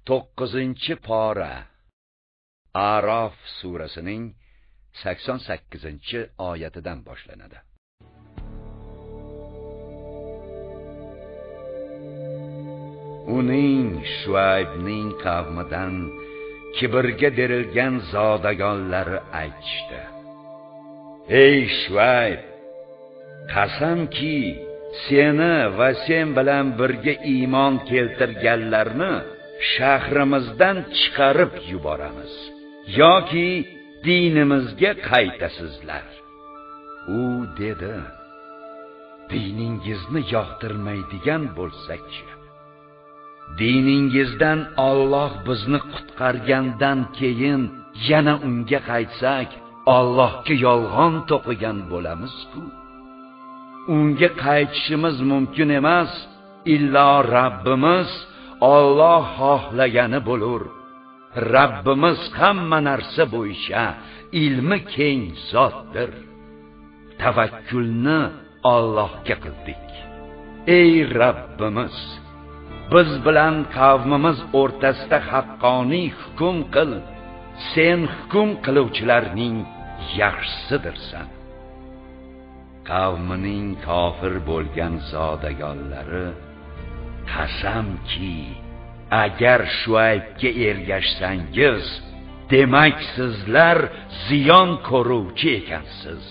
9-pora A'rof surasining 88-oyatidan boshlanadi. Uning Shuaybning qavmidan kibrga berilgan zodagonlari aytishdi: Ey Shuayb, qasamki seni va sen bilan birga iymon keltirganlarni shahrimizdan chiqarib yuboramiz yoki dinimizga qaytasizlar. U dedi: Diningizni yoqtirmaydigan bo'lsak-chi, diningizdan Alloh bizni qutqargandan keyin yana unga qaytsak, Allohga yolg'on to'qigan bo'lamiz-ku. Unga qaytishimiz mumkin emas, illo Rabbimiz Alloh xohlagani bo'lur. Rabbimiz hamma narsa bo'yicha ilmi keng zotdir. Tavakkulni Allohga qildik. Ey Rabbimiz, biz bilan qavmimiz o'rtasida haqqoniy hukm qil. Sen hukm qiluvchilarning yaxshisidirsan. Qavmining kofir bo'lgan zodagonlari: Qasamki, agar Shuaybga ergashsangiz, demak sizlar ziyon ko'ruvchi ekansiz,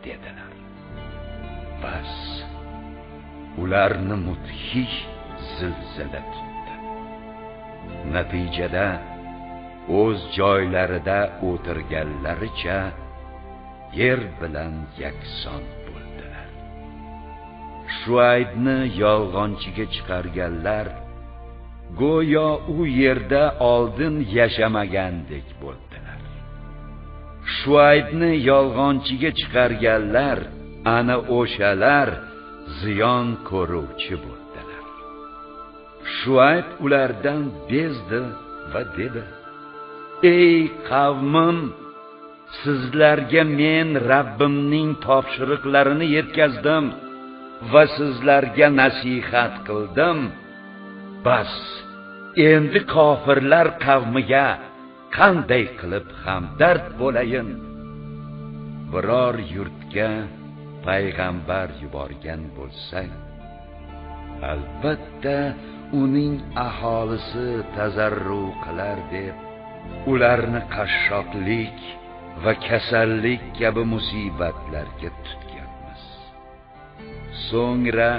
dedilar. Bas, ularni mudhish zilzila tutdi. Natijada o'z joylarida o'tirganlaricha yer bilan yakson bo'ldilar. Shuaybni yolg'onchiga chiqarganlar go'yo u yerda oldin yashamagandek bo'ldilar. Shuaybni yolg'onchiga chiqarganlar ana o'shalar ziyon ko'ruvchi bo'ldilar. Shuayb ulardan bezdi va dedi: Ey qavmim, sizlarga men Rabbimning topshiriqlarini yetkazdim va sizlarga nasihat qildim. Bas, endi kofirlar qavmiga qanday qilib hamdard bo'layin? Biror yurtga payg'ambar yuborgan bo'lsak, albatta uning aholisi tazarru qilar deb ularni qashshoqlik va kasallik kabi musibatlarga tutganmiz. So'ngra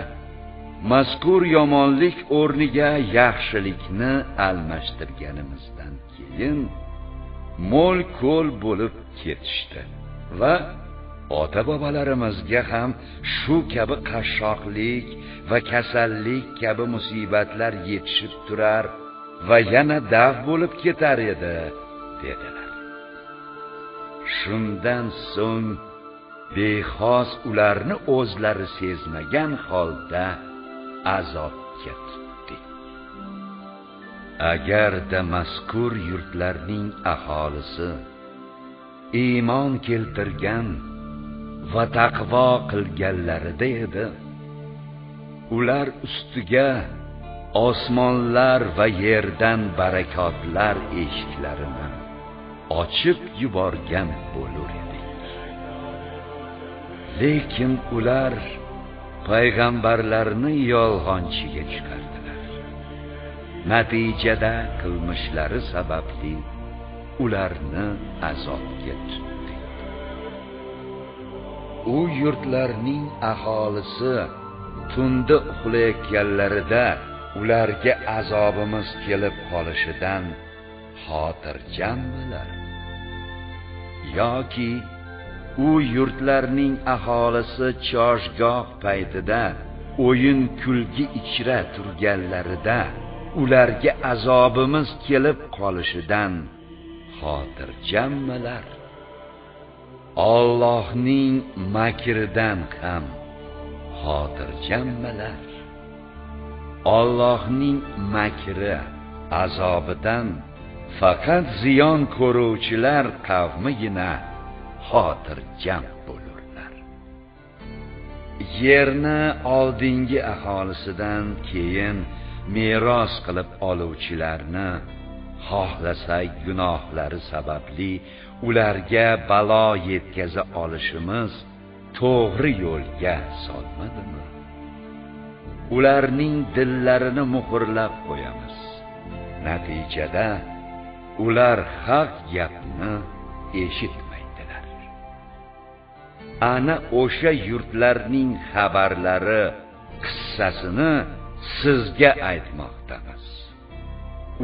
mazkur yomonlik o'rniga yaxshilikni almashtirganimizdan keyin mo'l-ko'l bo'lib ketishdi va ota-bobolarimizga ham shu kabi qashshoqlik va kasallik kabi musibatlar yetishib turar va yana dav bo'lib ketar edi, dedilar. Shundan so'ng bexos ularni o'zlari sezmagan holda azobga tutdik. Agarda mazkur yurtlarning aholisi iymon keltirgan va taqvo qilganlarida edi, ular ustiga osmonlar va yerdan barakotlar eshiklarini ochib yuborgan bo'lar edik. Lekin ular payg'ambarlarni yolg'onchiga chiqardilar. Natijada qilmishlari sababli ularni azobga tutdik. U yurtlarning aholisi tunda uxlayotganlarida ularga azobimiz kelib qolishidan xotirjammilar? Yoki u yurtlarning aholisi choshgoh paytida o'yin kulgi ichra turganlarida ularga azobimiz kelib qolishidan xotirjammilar? Allohning makridan ham xotirjammilar? Allohning makri, azobidan faqat ziyon ko'ruvchilar qavmigina xotirjam bo'lurlar. Yerni oldingi aholisidan keyin meros qilib oluvchilarni xohlasak gunohlari sababli ularga balo yetkaza olishimiz to'g'ri yo'lga solmadimi? Ularning dillarini muhrlab qo'yamiz. Natijada ular haq gapni eshitmaydilar. Ana o'sha yurtlarning xabarlari qissasini sizga aytmoqdamiz.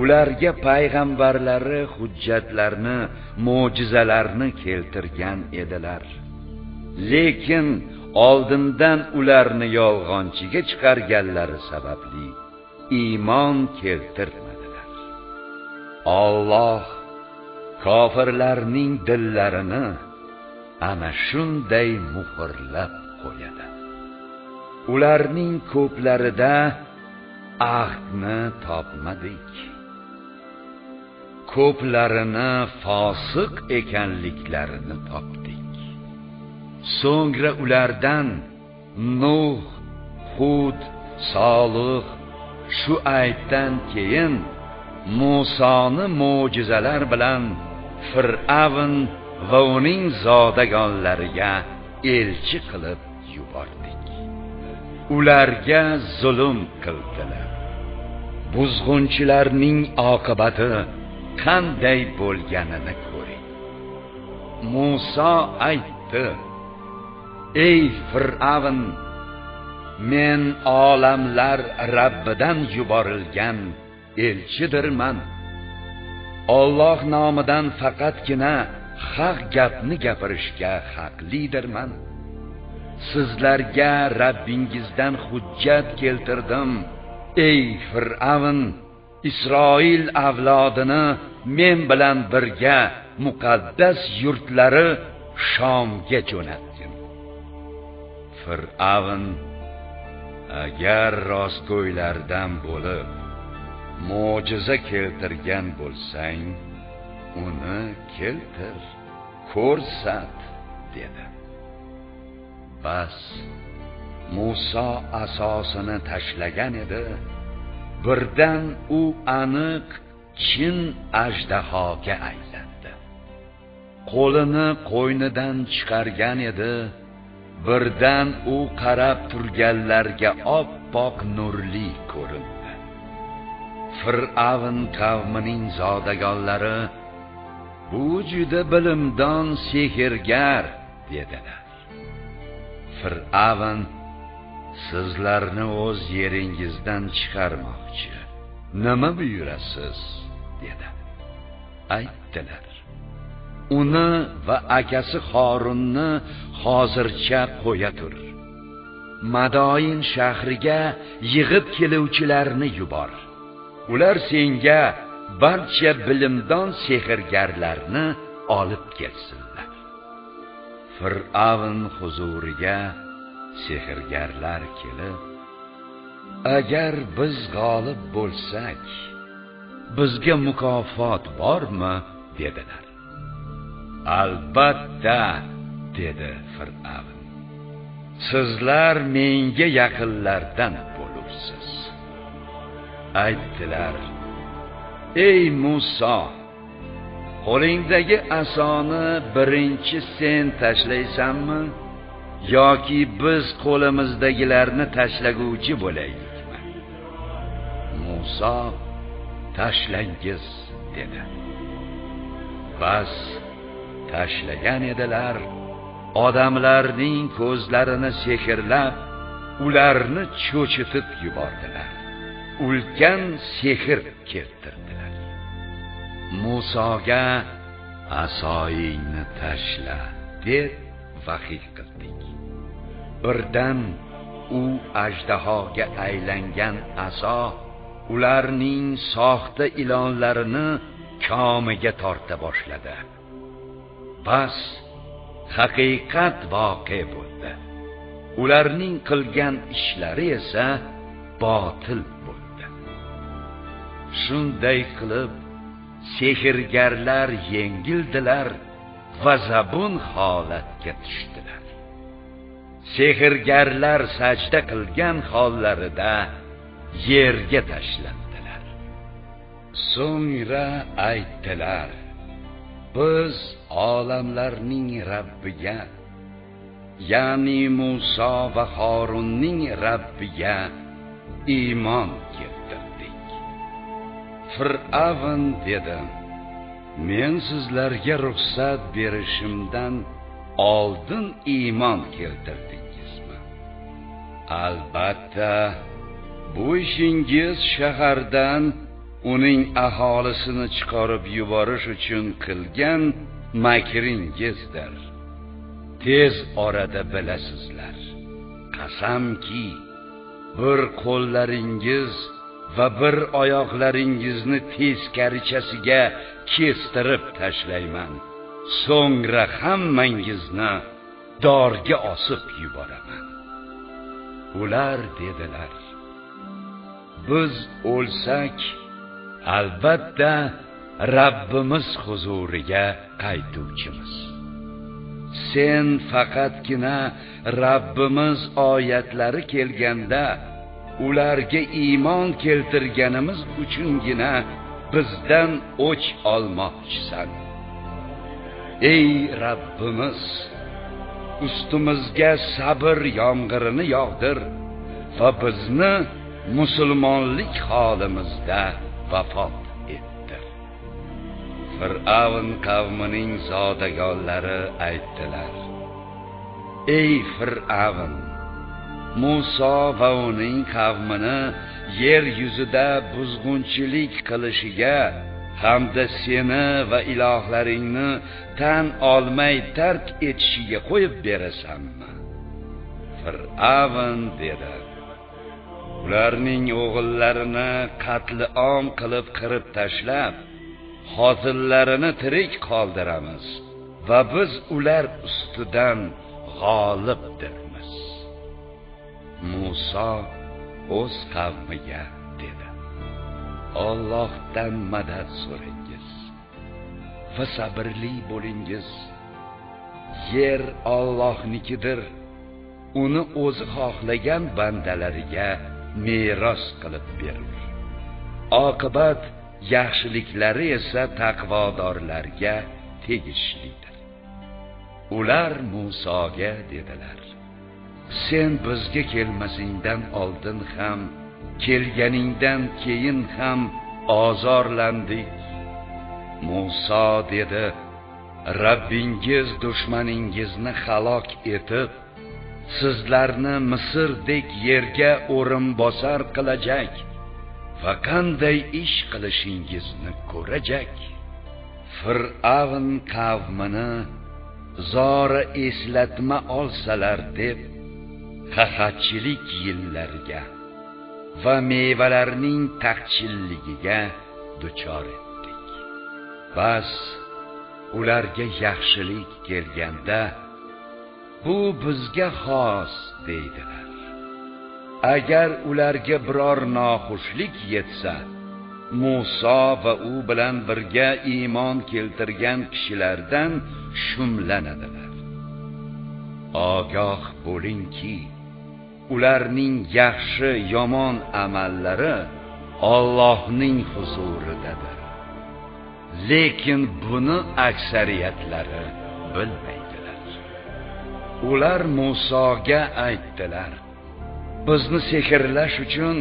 Ularga payg'ambarlari hujjatlarni, mo'jizalarni keltirgan edilar. Lekin oldindan ularni yolg'onchiga chiqarganlari sababli iymon keltirmadilar. Alloh kofirlarning dillarini ana shunday muhrlab qo'yadi. Ularning ko'plarida ahdni topmadik. Ko'plarini fosiq ekanliklarini topdik. So'ngra ulardan Nuh, Hud, Solih, Shuaybdan keyin Musoni mo'jizalar bilan Fir'avn va uning zodagonlariga elchi qilib yubordik. Ularga zulm qildilar. Buzg'unchilarning oqibati qanday bo'lganini ko'ring. Musa aytdi: Ey Fir'avn, men olamlar Rabbidan yuborilgan elchidirman. Alloh nomidan faqatgina haq gapni gapirishga haqlidirman. Sizlarga Rabbingizdan hujjat keltirdim. Ey Fir'avn, Isroil avlodini men bilan birga muqaddas yurtlari Shomga jo'natdim. Fir'avn: agar rostgo'ylardan bo'lib mo'jiza keltirgan bo'lsang, uni keltir, ko'rsat, dedi. Bas, Musa asosini tashlagan edi. Birdan u aniq chin ajdahoga aylandi. Qo'lini qo'ynidan chiqargan edi. Birdan u qarab turganlarga oppoq nurli ko'rindi. Fir'avn qavmining zodagonlari: bu juda bilimdon sehrgar, dedilar. Fir'avn: sizlarni o'z yeringizdan chiqarmoqchi. Nima buyurasiz? dedi. Aytdilar: uni va akasi Horunni hozircha qo'ya tur. Madoin shahriga yig'ib keluvchilarni yubor. Ular senga barcha bilimdon sehrgarlarni olib kelsinlar. Fir'avn huzuriga sehrgarlar kelib: agar biz g'olib bo'lsak, bizga mukofot bormi? dedilar. Albatta, dedi Fir'avn. Sizlar menga yaqinlardan bo'lursiz. Aytdilar: ey Musa, qo'lingdagi asoni birinchi sen tashlaysanmi yoki biz qo'limizdagilarni tashlaguvchi bo'laylikmi? Musa: tashlangiz, dedi. Bas, tashlagan edilar. Odamlarning ko'zlarini sehrlab, ularni cho'chitib yubordilar. Ulkan sehr keltirdilar. Musoga asoyingni tashla, deb vahiy qildik. Birdan u ajdahoga aylangan aso ularning soxta ilonlarini komiga torta boshladi. Bas, haqiqat voqe bo'ldi. Ularning qilgan ishlari esa botil bo'ldi. Shunday qilib sehrgarlar yengildilar va zabun holatga tushdilar. Sehrgarlar sajda qilgan hollarida yerga tashlandilar. So'ngra aytdilar: biz olamlarning Rabbiga, ya'ni Musa va Harunning Rabbiga iymon keltirdik. Fir'avn dedi: men sizlarga ruxsat berishimdan oldin iymon keltirdingizmi? Albatta, bu ishingiz shahardan uning aholisini chiqarib yuborish uchun qilgan makringizdir. Tez orada bilasizlar. Qasamki, bir qo'llaringiz va bir oyoqlaringizni teskarichasiga kestirib tashlayman. So'ngra hammangizni dorga osib yuboraman. Ular dedilar: biz o'lsak, albatta Rabbimiz huzuriga qaytuvchimiz. Sen faqatgina Rabbimiz oyatlari kelganda ularga iymon keltirganimiz uchungina bizdan o'ch olmoqchisan. Ey Rabbimiz, ustimizga sabr yomg'irini yog'dir va bizni musulmonlik holimizda vafot ettir. Fir'avn qavmining zodagonlari aytdilar: ey Fir'avn, Musa va uning qavmini yer yuzida buzg'unchilik qilishiga hamda seni va ilohlaringni tan olmay tark etishiga qo'yib berasanmi? Fir'avn dedi: ularning o'g'illarini qatl-om qilib qirib tashlab, xotinlarini tirik qoldiramiz va biz ular ustidan g'olibdirmiz. Musa o'z qavmiga dedi: Allohdan madad so'rangiz va sabrli bo'lingiz. Yer Allohnikidir. Uni o'zi xohlagan bandalariga meros qilib berur. Oqibat yaxshiliklari esa taqvodorlarga tegishlidir. Ular Musoga dedilar: sen bizga kelmasingdan oldin ham, kelganingdan keyin ham ozorlandik. Muso dedi: Rabbingiz dushmaningizni halok etib, sizlarni Misrdek yerga o'rin bosar qilajak va qanday ish qilishingizni ko'rajak. Fir'avn qavmini zora eslatma olsalar deb qahatchilik yillariga va mevalarning taqchilligiga duchor etdik. Bas ularga yaxshilik kelganda bu bizga xos deydilar. Agar ularga biror noxushlik yetsa, Muso va u bilan birga iymon keltirgan kishilardan shumlanadilar. Ogoh bo'lingki, ularning yaxshi yomon amallari Allohning huzuridadir. Lekin buni aksariyatlari bilmaydilar. Ular Musoga aytdilar: bizni sehrlash uchun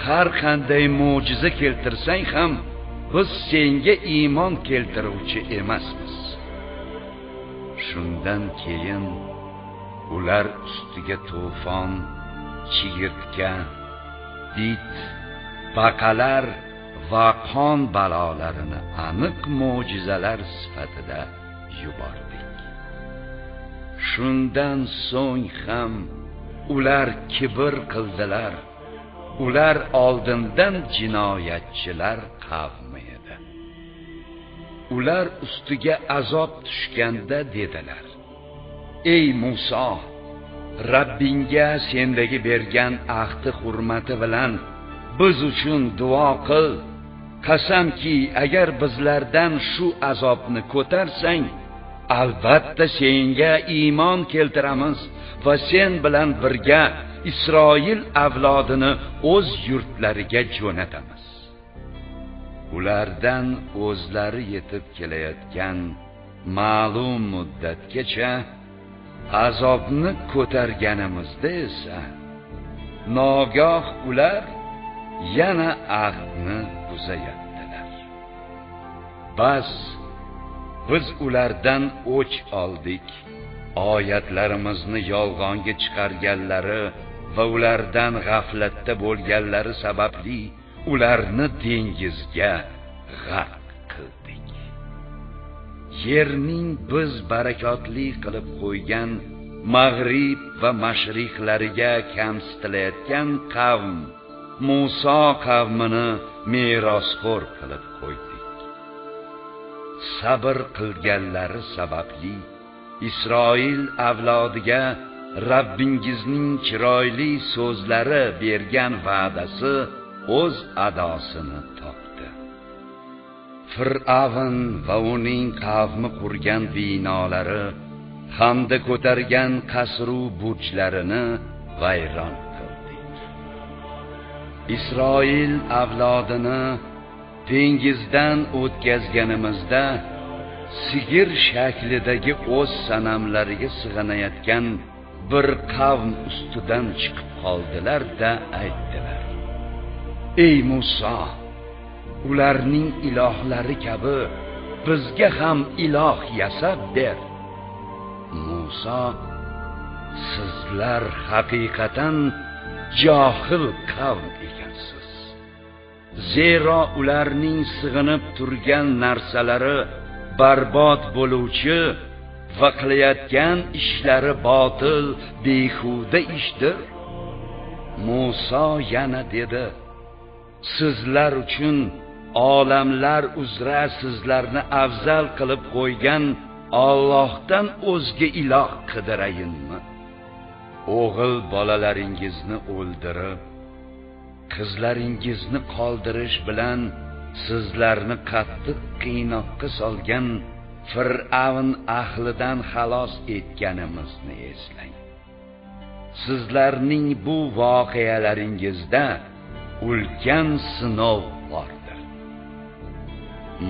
har qanday mo'jiza keltirsang ham biz senga iymon keltiruvchi emasmiz. Shundan keyin ular ustiga to'fon, chigirtka, dit, baqalar va qon balolarini aniq mo'jizalar sifatida yubordik. Shundan so'ng ham ular kibr qildilar. Ular oldindan jinoyatchilar qavmi edi. Ular ustiga azob tushganda dedilar: ey Muso, Rabbingga sendagi bergan ahdi hurmati bilan biz uchun duo qil. Qasamki, agar bizlardan shu azobni ko'tarsang, albatta senga iymon keltiramiz va sen bilan birga Isroil avlodini o'z yurtlariga jo'natamiz. Ulardan o'zlari yetib kelayotgan ma'lum muddatgacha azobni ko'targanimizda esa nogoh ular yana ahdni buzayaptilar. Bas biz ulardan o'ch oldik, oyatlarimizni yolg'onga chiqarganlari va ulardan g'aflatda bo'lganlari sababli ularni dengizga g'arq qildik. Yerning biz barakotli qilib qo'ygan mag'rib va mashriqlariga kamsitilayotgan qavm Muso qavmini merosxo'r qilib qo'ydik. Sabr qilganlari sababli Isroil avlodiga Rabbingizning chiroyli so'zlari bergan va'dasi o'z adosini topdi. Fir'avn va uning qavmi qurgan binolari hamda ko'targan qasru burjlarini vayron qildik. Isroil avlodini dengizdan o'tkazganimizda sigir shaklidagi o'z sanamlariga sig'inayotgan bir qavm ustidan chiqib qoldilar-da aytdilar: Ey Muso, ularning ilohlari kabi bizga ham iloh yasab ber. Muso: Sizlar haqiqatan johil qavm ekansiz. Zero ularning sig'inib turgan narsalari barbod bo'luvchi va qilayotgan ishlari botil, behuda ishdir. Muso yana dedi: Sizlar uchun olamlar uzra sizlarni afzal qilib qo'ygan Allohdan o'zga iloh qidirayinmi? O'g'il bolalaringizni o'ldirib, qizlaringizni qoldirish bilan sizlarni qattiq qiynoqqa solgan Fir'avn ahlidan xalos etganimizni eslang. Sizlarning bu voqealaringizda ulkan sinov bordir.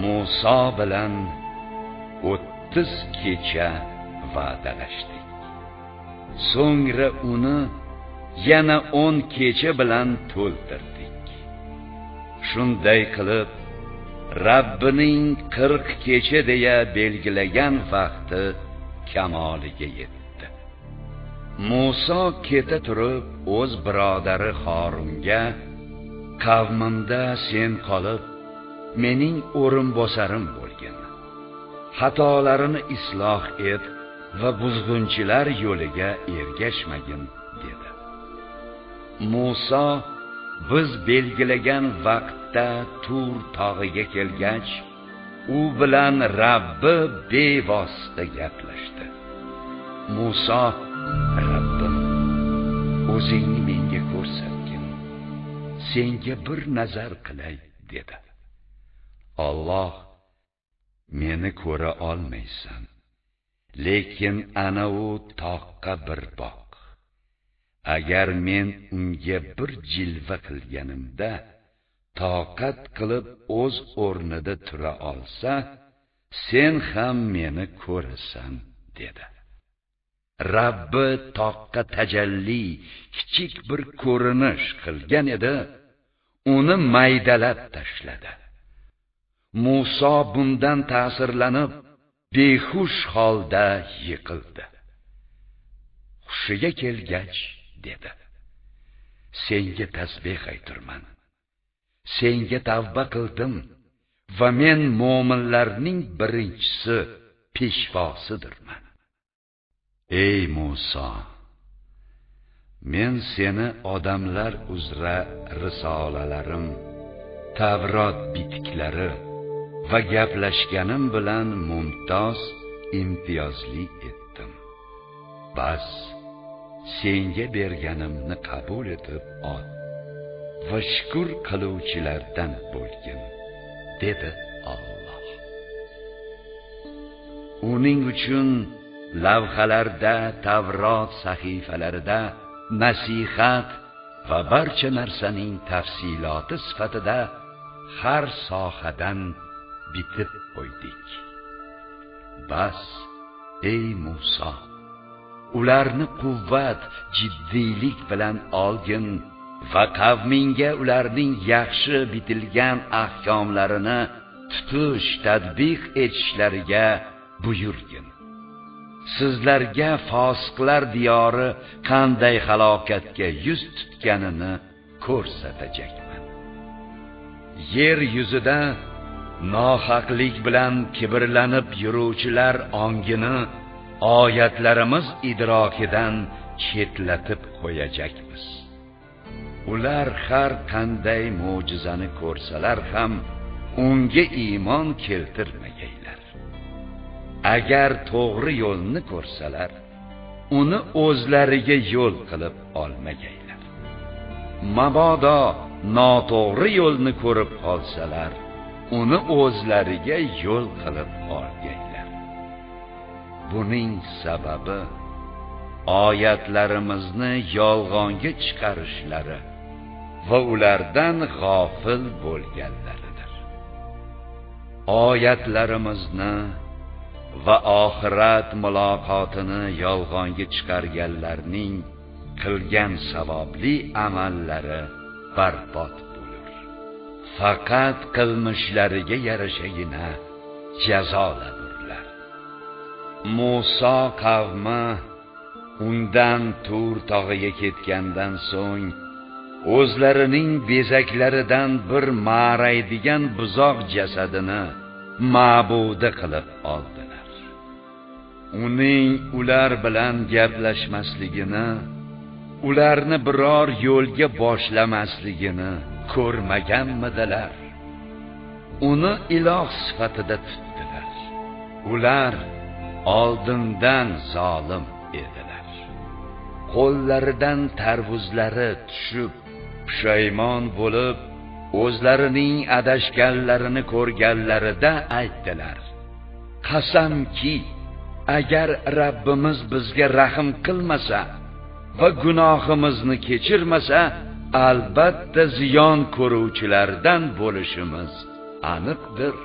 Muso bilan 30 kecha va'dalashdik. So'ngra uni yana 10 kecha bilan to'ldirdik. Shunday qilib Rabbining 40 kecha deya belgilagan vaqti kamoliga yetdi. Muso keta turib o'z birodari Harunga: Qavmimda sen qolib, mening o'rinbosarim bo'lgin. Xatolarini isloh et va buzg'unchilar yo'liga ergashmagin dedi. Muso biz belgilagan vaqtda Tur tog'iga kelgach, u bilan Rabbi bevosita gaplashdi. Muso: Rabbim, o'zingni menga ko'rsatgin, senga bir nazar qilay dedi. Alloh: Meni ko'ra olmaysan, lekin ana u toqqa bir boq. Agar men unga bir jilva qilganimda toqat qilib o'z o'rnida tura olsa, sen ham meni ko'rasan dedi. Rabbi toqqa tajalli kichik bir ko'rinish qilgan edi, uni maydalab tashladi. Muso bundan ta'sirlanib behush holda yiqildi. Hushiga kelgach dedi: Senga tasbih ayturman. Senga tavba qildim va men mo'minlarning birinchisi, peshvosidirman. Ey Muso, men seni odamlar uzra risolalarim, Tavrot bitiklari va gaplashganim bilan mumtoz, imtiyozli etdim. Bas senga berganimni qabul etib ol va shukr qiluvchilardan bo'lgin dedi Alloh. Uning uchun lavhalarda, Tavrot sahifalarida nasihat va barcha narsaning tafsiloti sifatida har sohadan bitib qo'ydik. Bas, ey Musa, ularni quvvat, jiddiylik bilan olgin va qavmingga ularning yaxshi bitilgan ahkomlarini tutish, tadbiq etishlariga buyurgin. Sizlarga fosiqlar diyori qanday halokatga yuz tutganini ko'rsatajakman. Yer yuzida nohaqlik bilan kibrlanib yuruvchilar ongini oyatlarimiz idrokidan chetlatib qo'yajakmiz. Ular har qanday mo'jizani ko'rsalar ham unga iymon keltirmagaylar. Agar to'g'ri yo'lni ko'rsalar, uni o'zlariga yo'l qilib olmagaylar. Mabodo noto'g'ri yo'lni ko'rib qolsalar, uni o'zlariga yo'l qilib olgaylar. Buning sababi oyatlarimizni yolg'onga chiqarishlari va ulardan g'ofil bo'lganlaridir. Oyatlarimizni va oxirat muloqotini yolg'onga chiqarganlarning qilgan savobli amallari barbod bo'lur. Faqat qilmishlariga yarashagina jazolanurlar. Musa qavmi undan Tur tog'iga ketgandan so'ng o'zlarining bezaklaridan bir ma'raydigan buzoq jasadini ma'budi qilib oldilar. Uning ular bilan gaplashmasligini, ularni biror yo'lga boshlamasligini ko'rmaganmidilar? Uni iloh sifatida tutdilar. Ular oldindan zolim edilar. Qo'llaridan tarvuzlari tushib, pushaymon bo'lib, o'zlarining adashganlarini ko'rganlarida aytdilar: qasamki, agar Rabbimiz bizga rahim qilmasa va gunohimizni kechirmasa, albatta ziyon ko'ruvchilardan bo'lishimiz aniqdir.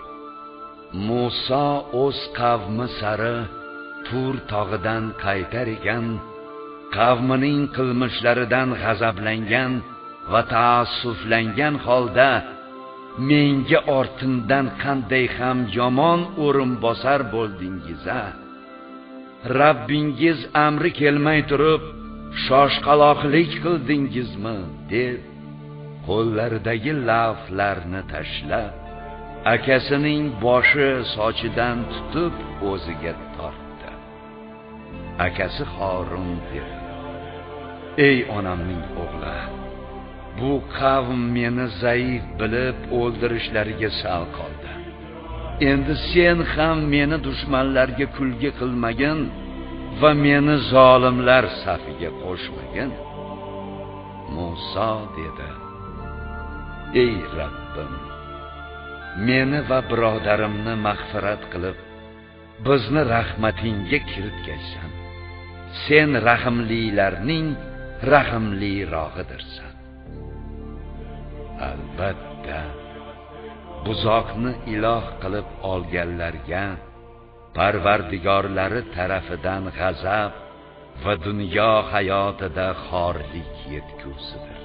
Musa o'z qavmi sari Tur tog'idan qaytar ekan, qavmining qilmishlaridan g'azablangan va taassuflangan holda menga ortimdan qanday ham yomon o'rinbosar bo'ldingiz-a? Rabbingiz amri kelmay turib shoshqaloqlik qildingizmi? deb qo'llaridagi lavhlarni tashlab, akasining boshi sochidan tutib o'ziga tortdi. Akasi Harun dedi: ey onamning o'g'li, bu qavm meni zaif bilib o'ldirishlariga sal qoldi. Endi sen ham meni dushmanlarga kulgi qilmagin va meni zolimlar safiga qo'shmagin. Musa dedi: ey Rabbim, meni va birodarimni mag'firat qilib, bizni rahmatingga kiritgaysan. Sen rahimlilarning rahimlirog'idirsan. Albatta, buzoqni iloh qilib olganlarga Parvardigorlari tarafidan g'azab va dunyo hayotida xorlik yetgusidir.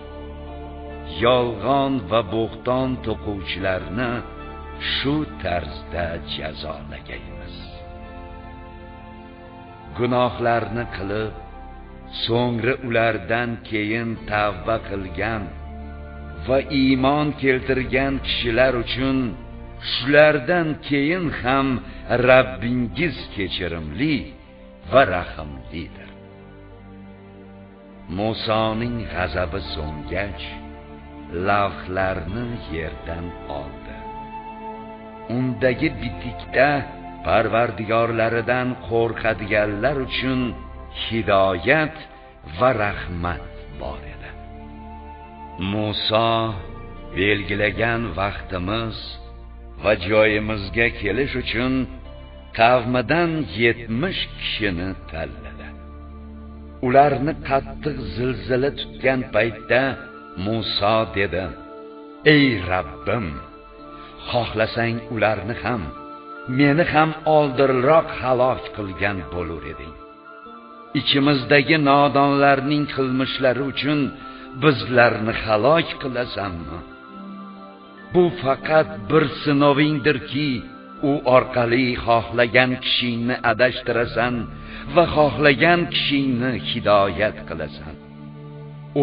Yolg'on va bo'xton to'quvchilarni shu tarzda jazolagaymiz. Gunohlarni qilib, so'ngra ulardan keyin tavba qilgan va iymon keltirgan kishilar uchun shulardan keyin ham Rabbingiz kechirimli va rahimlidir. Musoning g'azabi so'ngach, lavhlarni yerdan oldi. Undagi bitikda Parvardigorlaridan qo'rqadiganlar uchun hidoyat va rahmat bor edi. Muso belgilagan vaqtimiz va joyimizga kelish uchun qavmidan 70 kishini tanladi. ularni qattiq zilzila tutgan paytda Musa dedi: "Ey Rabbim, xohlasang ularni ham, meni ham oldinroq halok qilgan bo'lar eding. Ichimizdagi nodonlarning qilmishlari uchun bizlarni halok qilasanmi? Bu faqat bir sinovingdirki, u orqali xohlagan kishingni adashtirasan va xohlagan kishingni hidoyat qilasan.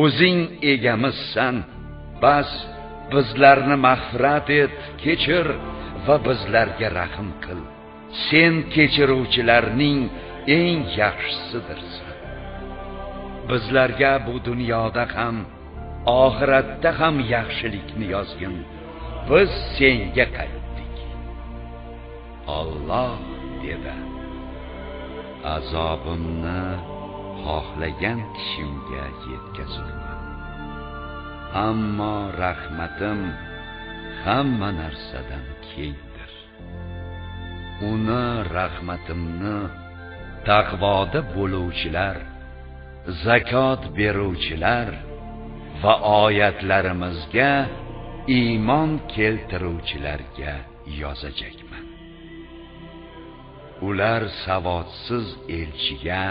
O'zing egamizsan, bas bizlarni mag'firat et, kechir va bizlarga rahim qil. Sen kechiruvchilarning eng yaxshisidirsan. Bizlarga bu dunyoda ham, oxiratda ham yaxshilikni yozgin. Biz senga qaytdik." Alloh dedi: "Azobimni xohlagan kishimga yetkazurman. Ammo rahmatim hamma narsadan kengdir. Uni rahmatimni taqvoda bo'luvchilar, zakot beruvchilar va oyatlarimizga iymon keltiruvchilarga yozajakman. Ular savodsiz elchiga,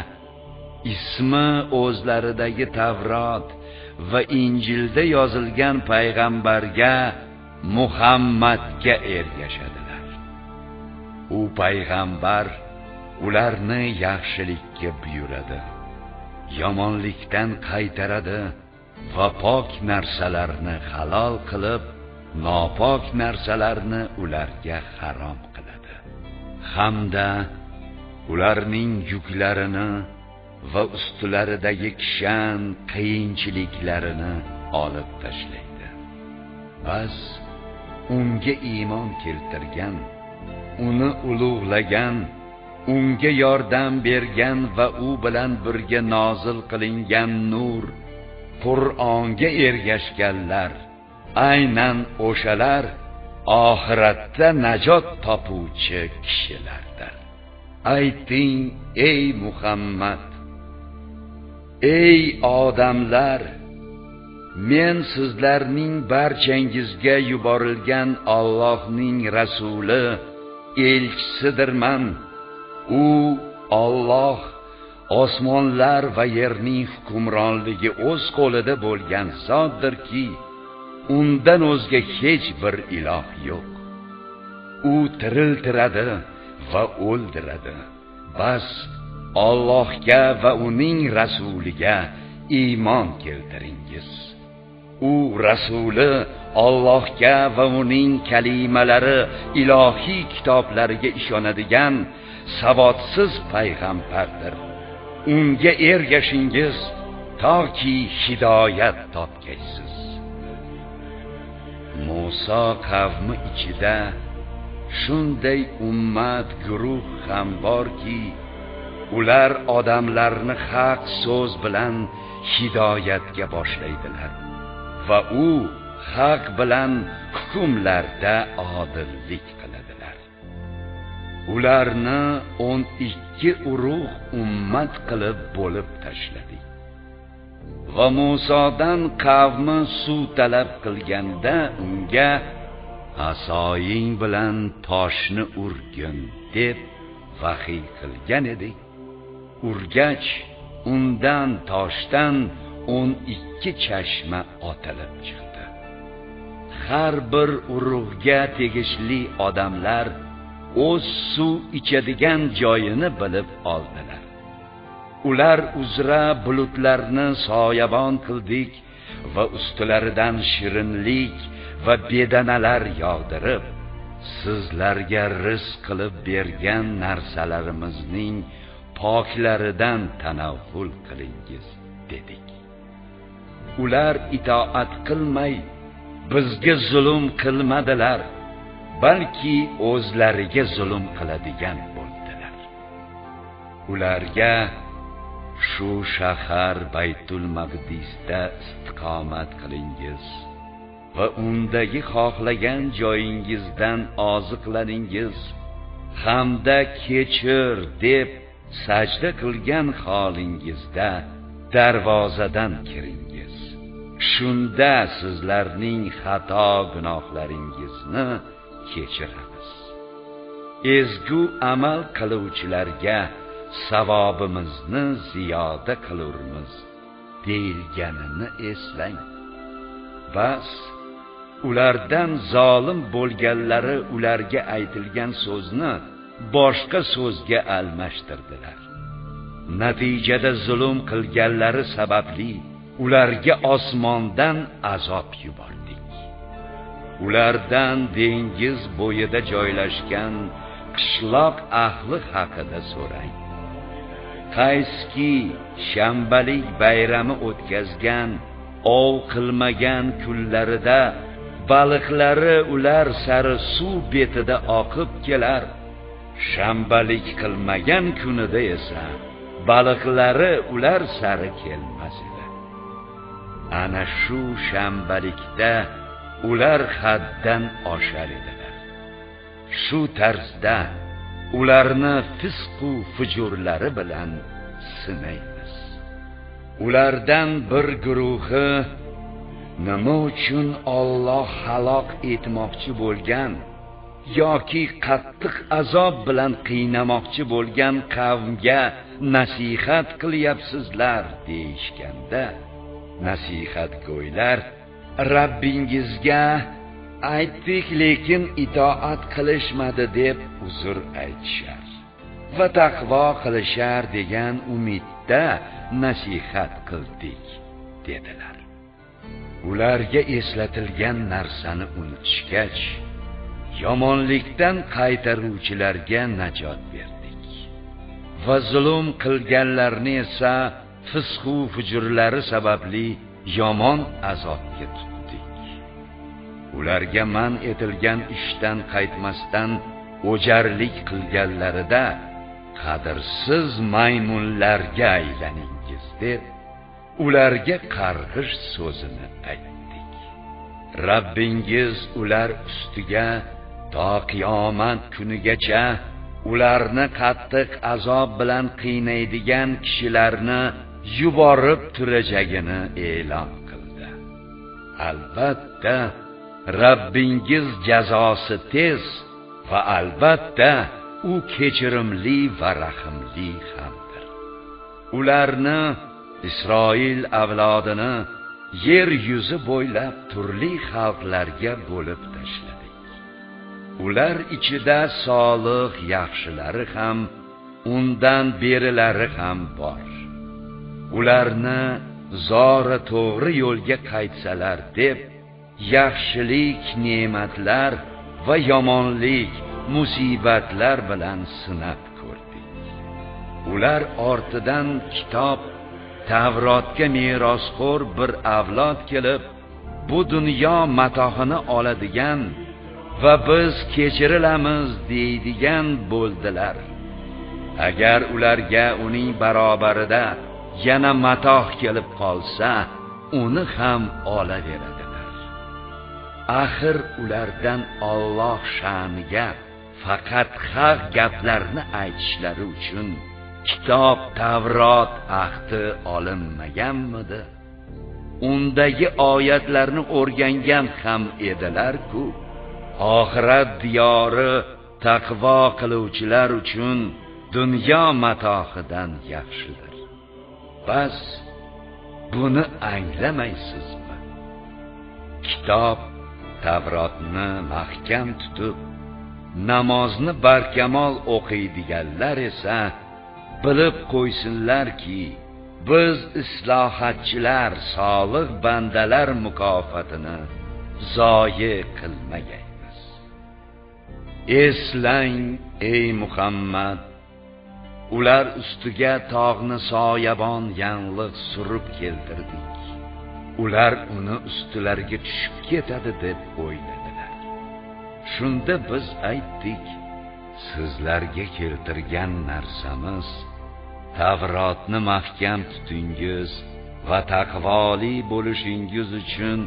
ismi o'zlaridagi Tavrot va Injilda yozilgan payg'ambarga Muhammadga ergashadilar. U payg'ambar ularni yaxshilikka buyuradi, yomonlikdan qaytaradi va pok narsalarni halol qilib, nopok narsalarni ularga harom qiladi. Hamda ularning yuklarini va ustilaridagi kishan qiyinchiliklarini olib tashlaydi. Bas unga iymon keltirgan, uni ulug'lagan, unga yordam bergan va u bilan birga nozil qilingan nur, Qur'onga ergashganlar, aynan o'shalar oxiratda najot topuvchi kishilardir. Ayting, ey Muhammad, ey odamlar, men sizlarning barchangizga yuborilgan Allohning rasuli, elchisidirman. U Alloh osmonlar va yerning hukmronligi o'z qo'lida bo'lgan zotdirki, undan o'zga hech bir iloh yo'q. U tiriltiradi va o'ldiradi. Bas Allohga va uning rasuliga iymon keltiringiz. U rasuli Allohga va uning kalimalari, ilohiy kitoblariga ishonadigan savodsiz payg'ambardir. Unga ergashingiz toki hidoyat topgaysiz. Musa qavmi ichida shunday ummat guruh ham borki, ular odamlarni haq so'z bilan hidoyatga boshlaydilar va u haq bilan hukmlarda odillik qiladilar. Ularni 12 urug' ummat qilib bo'lib tashladik. Va Musodan qavmi suv talab qilganda unga asoying bilan toshni urgin deb vahiy qilgan edik. Urgach undan toshdan 12 chashma otilib chiqdi. Har bir urug'ga tegishli odamlar o'z suv ichadigan joyini bilib oldilar. Ular uzra bulutlarni soyabon qildik va ustilaridan shirinlik va bedanalar yog'dirib, sizlarga rizq qilib bergan narsalarimizning poklaridan tanavvul qilingiz dedik. Ular itoat qilmay, bizga zulm qilmadilar, balki o'zlariga zulm qiladigan bo'ldilar. Ularga shu shahar Baytul Maqdisda istiqomat qilingiz va undagi xohlagan joyingizdan oziqlaningiz hamda kechir deb sajda qilgan holingizda darvozadan kiringiz. Shunda sizlarning xato gunohlaringizni kechiramiz. Ezgu amal qiluvchilarga savobimizni ziyoda qilurmiz deyilganini eslang. Bas ulardan zolim bo'lganlari ularga aytilgan so'zni boshqa so'zga almashtirdilar. Natijada zulm qilganlari sababli ularga osmondan azob yubordik. Ulardan dengiz bo'yida joylashgan qishloq ahli haqida so'rang. Qayski shanbalik bayrami o'tkazgan, ov qilmagan kunlarida baliqlari ular sari suv betida oqib kelar. Shanbalik qilmagan kunida esa baliqlari ular sari kelmas edi. Ana shu shanbalikda ular haddan oshar edilar. Shu tarzda ularni fisq-u fujurlari bilan sinaymiz. Ulardan bir guruhi nima uchun Alloh halok etmoqchi bo'lgan yoki qattiq azob bilan qiynamoqchi bo'lgan qavmga nasihat qilyapsizlar deyishganda, nasihatgo'ylar Rabbingizga aytdik, lekin itoat qilishmadi deb uzr aytishar va taqvo qilishar degan umidda nasihat qildik dedilar. Ularga eslatilgan narsani unutishgach, yomonlikdan qaytaruvchilarga najot berdik va zulm qilganlarni esa fisq-u fujurlari sababli yomon azobga tutdik. Ularga man etilgan ishdan qaytmasdan o'jarlik qilganlarida qadrsiz maymunlarga aylaningiz deb ularga qarg'ish so'zini aytdik. Rabbingiz ular ustiga to qiyomat kunigacha ularni qattiq azob bilan qiynaydigan kishilarni yuborib turajagini e'lon qildi. Albatta Rabbingiz jazosi tez va albatta u kechirimli va rahimli hamdir. Ularni Isroil avlodini yer yuzi bo'ylab turli xalqlarga bo'lib tashladik. Ular ichida solih yaxshilari ham, undan berilari ham bor. Ularni zora to'g'ri yo'lga qaytsalar deb yaxshilik ne'matlar va yomonlik musibatlar bilan sinab ko'rdik. Ular ortidan kitob Tavrotga merosxo'r bir avlod kelib, bu dunyo matohini oladigan va biz kechirilamiz deydigan bo'ldilar. Agar ularga uning barobarida yana matoh kelib qolsa, uni ham olaveradilar. Axir ulardan Alloh sha'niga faqat haq gaplarni aytishlari uchun kitob Tavrot ahdi olinmaganmidi? Undagi oyatlarni o'rgangan ham edilar-ku. Oxirat diyori taqvo qiluvchilar uchun dunyo matohidan yaxshidir. Bas buni anglamaysizmi? Kitob Tavrotni mahkam tutib, namozni barkamol o'qiydiganlar esa bilib qo'ysinlarki, biz islohotchilar, solih bandalar mukofotini zoyi qilmagaymiz. Eslang ey Muhammad, ular ustiga tog'ni soyabon yangliq surib keltirdik. Ular uni ustilariga tushib ketadi deb o'yladilar. Shunda biz aytdik, sizlarga keltirgan narsamiz Tavrotni mahkam tutingiz va taqvoli bo'lishingiz uchun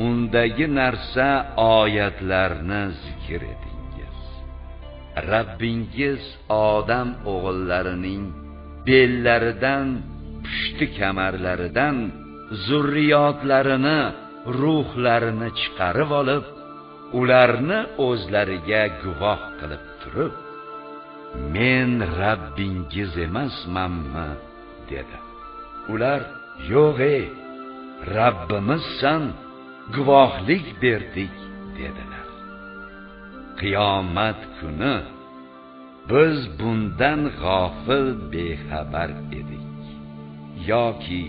undagi narsa oyatlarni zikr etingiz. Rabbingiz odam o'g'illarining bellaridan, pushti kamarlaridan zurriyotlarini, ruhlarini chiqarib olib, ularni o'zlariga guvoh qilib turib, men Rabbingiz emasmanmi dedi. Ular, yo'q Rabbimizsan, guvohlik berdik dedilar. Qiyomat kuni biz bundan g'ofil bexabar edik. Yoki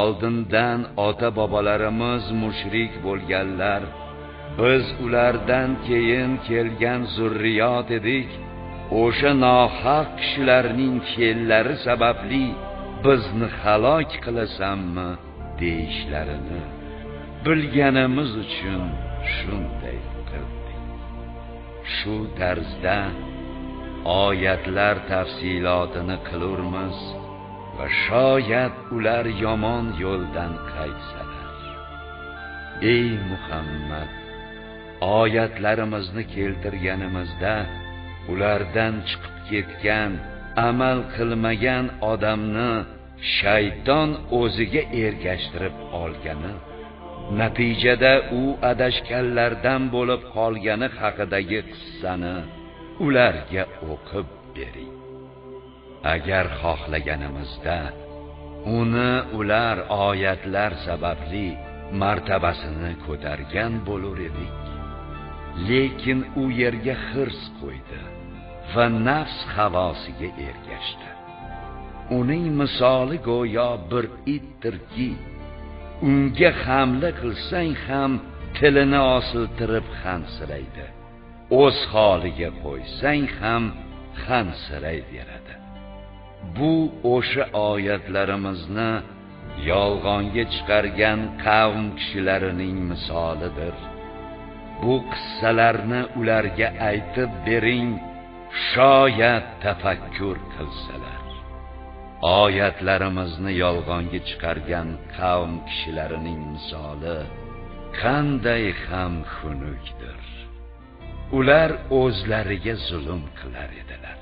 oldindan ota-bobolarimiz mushrik bo'lganlar, biz ulardan keyin kelgan zurriyot edik. O'sha nohaq kishilarning fe'llari sababli bizni halok qilasanmi deyishlarini bilganimiz uchun shunday qildik. Shu tarzda oyatlar tafsilotini qilurmiz va shoyat ular yomon yo'ldan qaytsalar. Ey Muhammad, oyatlarimizni keltirganimizda ulardan chiqib ketgan, amal qilmagan odamni shayton o'ziga ergashtirib olgani, natijada u adashganlardan bo'lib qolgani haqidagi qissani ularga o'qib bering. Agar xohlaganimizda uni ular oyatlar sababli martabasini ko'targan bo'lar edik. Lekin u yerga hirs qo'ydi va nafs havosiga ergashdi. Uning misoli go'yo bir itdirki, unga hamla qilsang ham tilini osiltirib hansiraydi. O'z holiga qo'ysang ham hansirayveradi. Bu o'sha oyatlarimizni yolg'onga chiqargan qavm kishilarining misolidir. Bu qissalarni ularga aytib bering, shoyat tafakkur qilsalar. Oyatlarimizni yolg'onga chiqargan qavm kishilarining misoli qanday ham xunukdir. Ular o'zlariga zulm qilar edilar.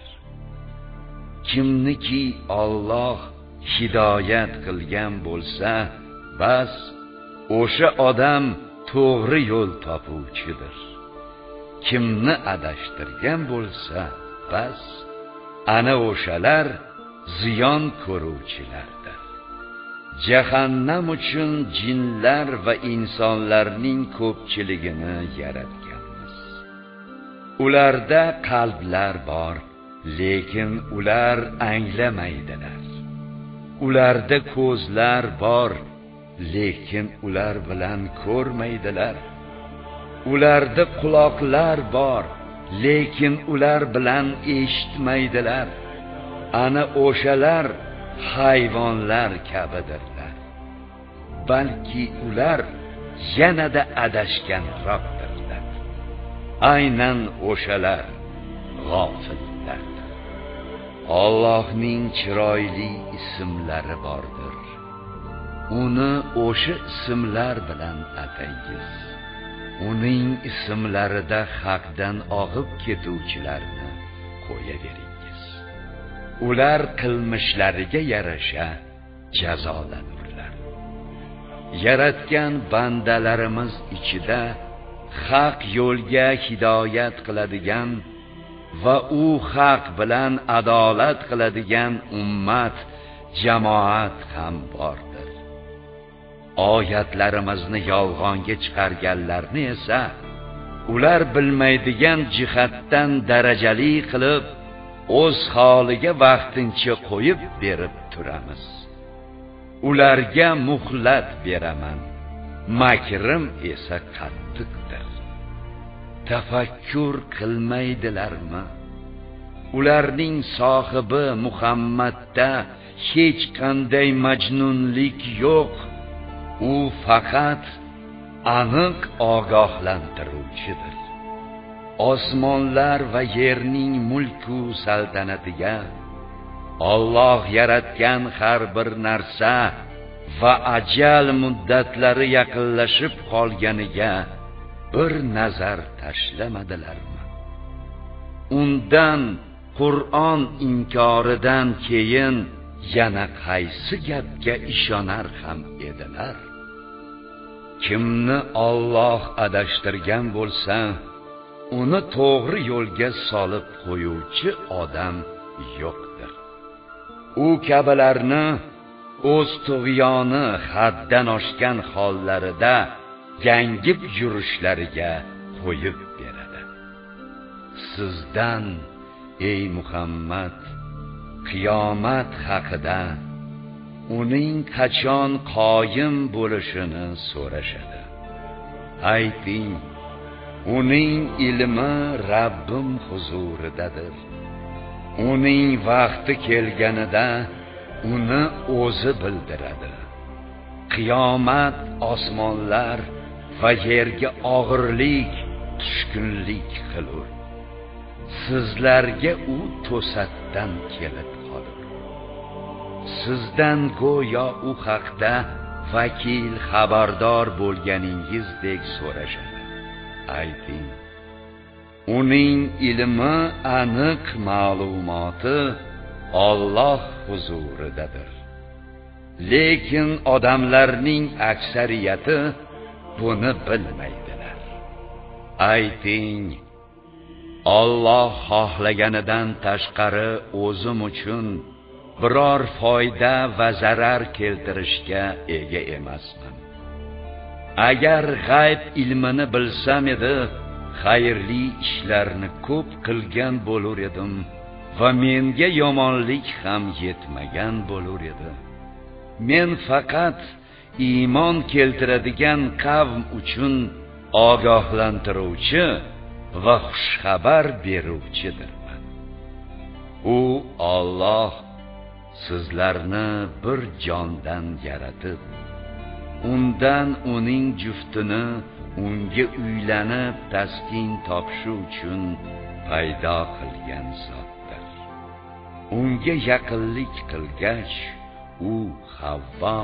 Kimniki Alloh hidoyat qilgan bo'lsa, bas o'sha odam to'g'ri yo'l topuvchidir. Kimni adashtirgan bo'lsa, bas ana o'shalar ziyon ko'ruvchilardir. Jahannam uchun jinlar va insonlarning ko'pchiligini yaratganmiz. Ularda qalblar bor, lekin ular anglamaydilar. Ularda ko'zlar bor, lekin ular bilan ko'rmaydilar. Ularda quloqlar bor, lekin ular bilan eshitmaydilar. Ana o'shalar hayvonlar kabidirlar. Balki ular yanada adashganroqdirlar. Aynan o'shalar g'ofillardir. Allohning chiroyli ismlari bordir. Uni o'sha ismlar bilan atangiz. Uning ismlarida haqdan og'ib ketuvchilarni qo'yaveringiz. Ular qilmishlariga yarasha jazolanurlar. Yaratgan bandalarimiz ichida haq yo'lga hidoyat qiladigan va u haq bilan adolat qiladigan ummat, jamoat ham bordir. Oyatlarimizni yolg'onga chiqarganlarni esa ular bilmaydigan jihatdan darajali qilib, o'z holiga vaqtincha qo'yib berib turamiz. Ularga muhlat beraman, makrim esa qattiqdir. Tafakkur qilmaydilarmi? Ularning sohibi Muhammadda hech qanday majnunlik yo'q. U faqat aniq ogohlantiruvchidir. Osmonlar va yerning mulku saltanatiga, Alloh yaratgan har bir narsa va ajal muddatlari yaqinlashib qolganiga bir nazar tashlamadilarmi? Undan Qur'on inkoridan keyin yana qaysi gapga ishonar ham edilar? Kimni Alloh adashtirgan bo'lsa, uni to'g'ri yo'lga solib qo'yuvchi odam yo'qdir. U kabalarni o'z tug'yoni haddan oshgan hollarida gangib yurishlariga qo'yib beradi. Sizdan ey Muhammad qiyomat haqida, uning qachon qoyim bo'lishini so'rashadi. Ayting, uning ilmi Rabbim huzuridadir. Uning vaqti kelganida uni o'zi bildiradi. Qiyomat osmonlar va yerga og'irlik, tushkunlik qilur. Sizlarga u to'satdan kelib qolur. Sizdan go'yo u haqda vakil xabardor bo'lganingizdek so'rashadi. Ayting, uning ilmi aniq ma'lumoti Alloh huzuridadir. Lekin odamlarning aksariyati buni bilmaydilar. Ayting, Alloh xohlaganidan tashqari o'zim uchun biror foyda va zarar keltirishga ega emasman. Agar g'ayb ilmini bilsam edi, xayrli ishlarni ko'p qilgan bo'lar edim va menga yomonlik ham yetmagan bo'lar edi. Men faqat iymon keltiradigan qavm uchun ogohlantiruvchi va xushxabar beruvchidirman. U Alloh sizlarni bir jondan yaratib, undan uning juftini unga uylanib taskin topishi uchun paydo qilgan zotdir. Unga yaqinlik qilgach, u Havvo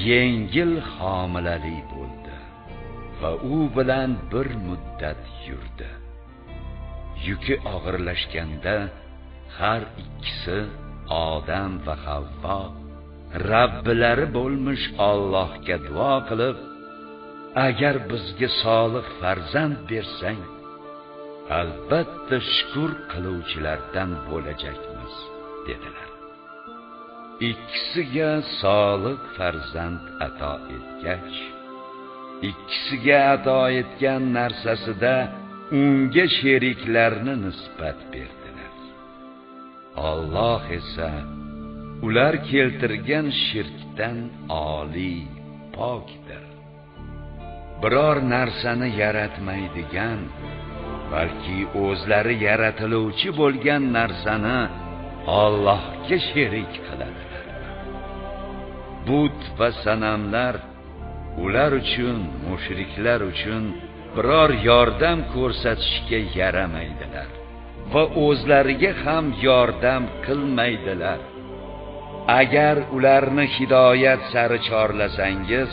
yengil homilali bo'ldi va u bilan bir muddat yurdi. Yuki og'irlashganda har ikkisi Odam va Havvo Rabbilari bo'lmish Allohga duo qilib, agar bizga solih farzand bersang, albatta shukr qiluvchilardan bo'lajakmiz dedilar. Ikkisiga solih farzand ato etgach, ikkisiga ato etgan narsasida unga sheriklarni nisbat berdilar. Alloh esa ular keltirgan shirkdan oliy, pokdir. Biror narsani yaratmaydigan, balki o'zlari yaratiluvchi bo'lgan narsani Allohga sherik qiladilar. But va sanamlar ular uchun, mushriklar uchun biror yordam ko'rsatishga yaramaydilar va o'zlariga ham yordam qilmaydilar. Agar ularni hidoyat sari chorlasangiz,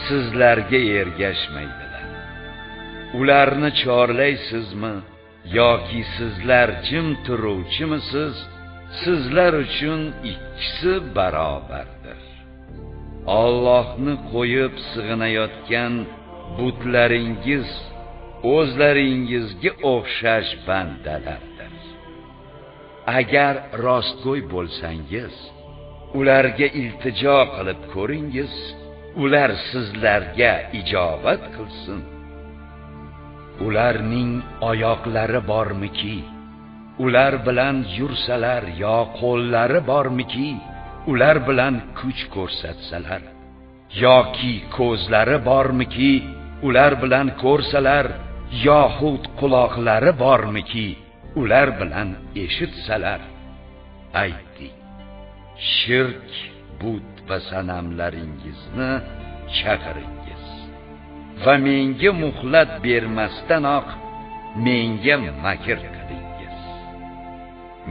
sizlarga ergashmaydilar. Ularni chorlaysizmi yoki sizlar jim turuvchimisiz? Sizlar uchun ikkisi barobardir. Allohni qo'yib sig'inayotgan butlaringiz o'zlaringizga o'xshash bandalardir. Agar rostgo'y bo'lsangiz, ularga iltijo qilib ko'ringiz, ular sizlarga ijobat qilsin. Ularning oyoqlari bormiki, ular bilan yursalar, yo qo'llari bormiki, ular bilan kuch ko'rsatsalar, yoki ko'zlari bormiki, ular bilan ko'rsalar, yoxud quloqlari bormiki, ular bilan eshitsalar. Ayting, shirk, but va sanamlaringizni chaqiringiz va menga muhlat bermasdanoq menga makr qilingiz.